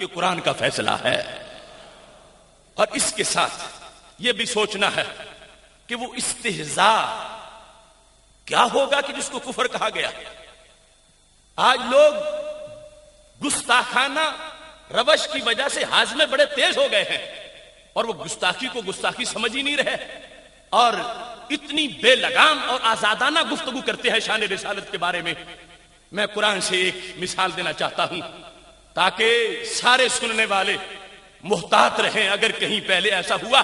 کہ قرآن کا فیصلہ ہے، اور اس کے ساتھ یہ بھی سوچنا ہے کہ وہ استہزاء کیا ہوگا کہ جس کو کفر کہا گیا۔ آج لوگ گستاخانہ روش کی وجہ سے ہاضمے بڑے تیز ہو گئے ہیں اور وہ گستاخی کو گستاخی سمجھ ہی نہیں رہے اور اتنی بے لگام اور آزادانہ گفتگو کرتے ہیں شان رسالت کے بارے میں۔ میں قرآن سے ایک مثال دینا چاہتا ہوں تاکہ سارے سننے والے محتاط رہیں، اگر کہیں پہلے ایسا ہوا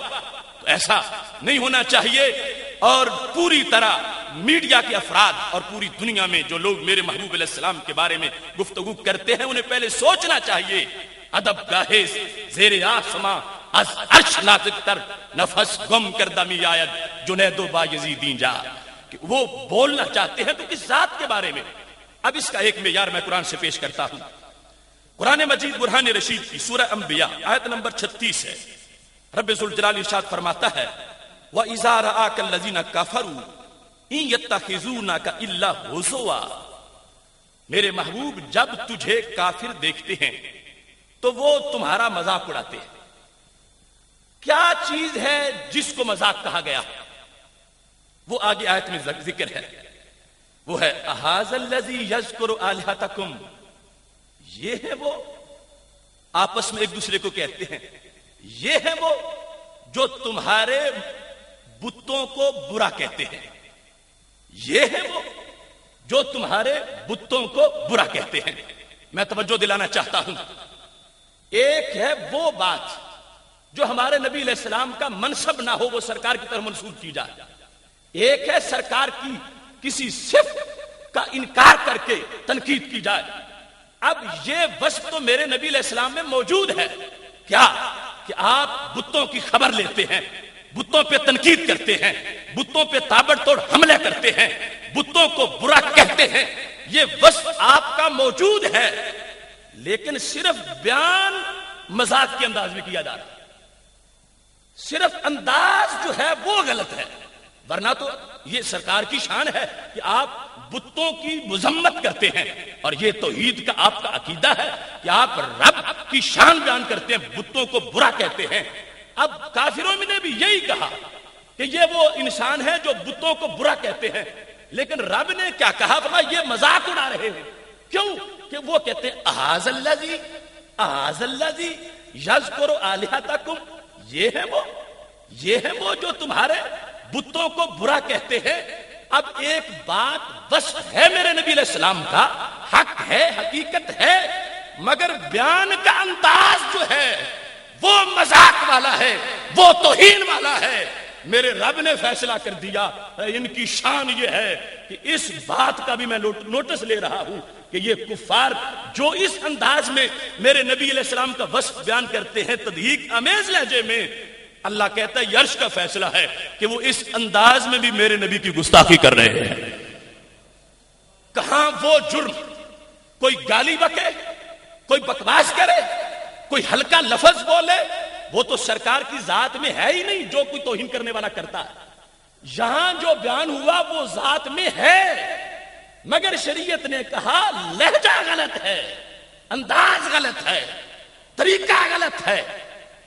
تو ایسا نہیں ہونا چاہیے، اور پوری طرح میڈیا کے افراد اور پوری دنیا میں جو لوگ میرے محبوب علیہ السلام کے بارے میں گفتگو کرتے ہیں انہیں پہلے سوچنا چاہیے۔ ادب گاہے زیر آسماں از عرش نازک تر نفس گم کردہ می آید جنید و بایزیدین جا، کہ وہ بولنا چاہتے ہیں تو کس ذات کے بارے میں۔ اب اس کا ایک معیار میں قرآن سے پیش کرتا ہوں۔ قرآن مجید برہان رشید کی سورہ انبیاء آیت نمبر 36 ہے۔ رب ذوالجلال ارشاد فرماتا ہے وَإِذَا رَآكَ الَّذِينَ كَفَرُوا إِن يَتَّخِذُونَكَ إِلَّا هُزُوًا، میرے محبوب جب تجھے کافر دیکھتے ہیں تو وہ تمہارا مذاق اڑاتے ہیں۔ کیا چیز ہے جس کو مذاق کہا گیا؟ وہ آگے آیت میں ذکر ہے، وہ ہے أَهَذَا الَّذِي يَذْكُرُ آلِهَتَكُمْ، یہ ہے وہ، آپس میں ایک دوسرے کو کہتے ہیں یہ ہے وہ جو تمہارے بتوں کو برا کہتے ہیں، یہ ہے وہ جو تمہارے بتوں کو برا کہتے ہیں۔ میں توجہ دلانا چاہتا ہوں، ایک ہے وہ بات جو ہمارے نبی علیہ السلام کا منصب نہ ہو وہ سرکار کی طرف منسوب کی جائے، ایک ہے سرکار کی کسی صفت کا انکار کر کے تنقید کی جائے۔ اب یہ وصف تو میرے نبی علیہ السلام میں موجود ہے، کیا کہ آپ بتوں کی خبر لیتے ہیں، بتوں پہ تنقید کرتے ہیں، بتوں پہ تابڑ توڑ حملے کرتے ہیں، بتوں کو برا کہتے ہیں، یہ وصف آپ کا موجود ہے، لیکن صرف بیان مذاق کے انداز میں کیا جا رہا ہے، صرف انداز جو ہے وہ غلط ہے، ورنہ تو یہ سرکار کی شان ہے کہ آپ بتوں کی مذمت کرتے ہیں، اور یہ توحید کا آپ کا عقیدہ ہے کہ آپ رب کی شان بیان کرتے ہیں، بتوں کو برا کہتے ہیں۔ اب کافروں میں نے بھی یہی کہا کہ یہ وہ انسان ہے جو بتوں کو برا کہتے ہیں، لیکن رب نے کیا کہا؟ فرمایا یہ مذاق اڑا رہے ہیں۔ کیوں؟ کہ وہ کہتے ہیں أَهَذَا الَّذِي أَهَذَا الَّذِي يَذْكُرُ آلِهَتَكُمْ، یہ ہے وہ جو تمہارے بتوں کو برا کہتے ہیں۔ اب ایک بات وصف ہے میرے نبی علیہ السلام کا، حق ہے، حقیقت ہے، مگر بیان کا انداز جو ہے وہ مذاق والا ہے، وہ توہین والا ہے۔ میرے رب نے فیصلہ کر دیا، ان کی شان یہ ہے کہ اس بات کا بھی میں نوٹس لے رہا ہوں کہ یہ کفار جو اس انداز میں میرے نبی علیہ السلام کا وصف بیان کرتے ہیں تضحیک آمیز لہجے میں، اللہ کہتا ہے یہ عرش کا فیصلہ ہے کہ وہ اس انداز میں بھی میرے نبی کی گستاخی کر رہے ہیں۔ کہاں وہ جرم، کوئی گالی بکے، کوئی بکواس کرے، کوئی ہلکا لفظ بولے، وہ تو سرکار کی ذات میں ہے ہی نہیں جو کوئی توہین کرنے والا کرتا ہے۔ یہاں جو بیان ہوا وہ ذات میں ہے، مگر شریعت نے کہا لہجہ غلط ہے، انداز غلط ہے، طریقہ غلط ہے۔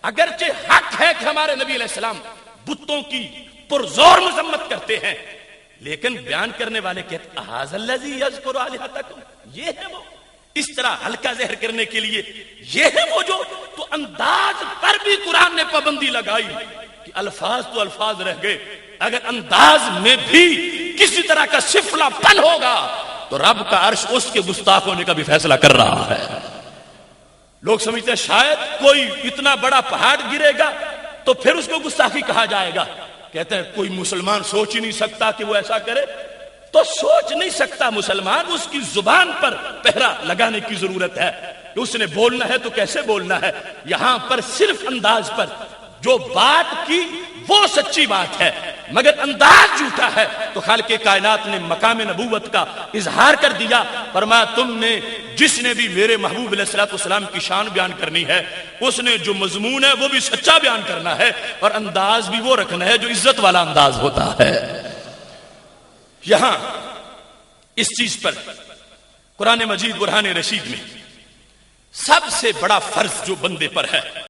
اگرچہ حق ہے کہ ہمارے نبی علیہ السلام بتوں کی پرزور مذمت کرتے ہیں، لیکن بیان کرنے والے کہتے ہیں أَهَذَا الَّذِي يَذْكُرُ آلِهَتَكُمْ، یہ ہے وہ، اس طرح ہلکا زہر کرنے کے لیے یہ ہے وہ جو، تو انداز پر بھی قرآن نے پابندی لگائی کہ الفاظ تو الفاظ رہ گئے، اگر انداز میں بھی کسی طرح کا سفلا پن ہوگا تو رب کا عرش اس کے گستاخ ہونے کا بھی فیصلہ کر رہا ہے۔ لوگ سمجھتے ہیں شاید کوئی اتنا بڑا پہاڑ گرے گا تو پھر اس کو گستاخی کہا جائے گا، کہتے ہیں کوئی مسلمان سوچ ہی نہیں سکتا کہ وہ ایسا کرے، تو سوچ نہیں سکتا مسلمان، اس کی زبان پر پہرا لگانے کی ضرورت ہے کہ اس نے بولنا ہے تو کیسے بولنا ہے۔ یہاں پر صرف انداز پر جو بات کی وہ سچی بات ہے مگر انداز جھوٹا ہے، تو خالق کائنات نے مقام نبوت کا اظہار کر دیا، فرمایا تم نے جس نے بھی میرے محبوب علیہ السلام کی شان بیان کرنی ہے اس نے جو مضمون ہے وہ بھی سچا بیان کرنا ہے، اور انداز بھی وہ رکھنا ہے جو عزت والا انداز ہوتا ہے۔ یہاں اس چیز پر قرآن مجید برہان رشید میں سب سے بڑا فرض جو بندے پر ہے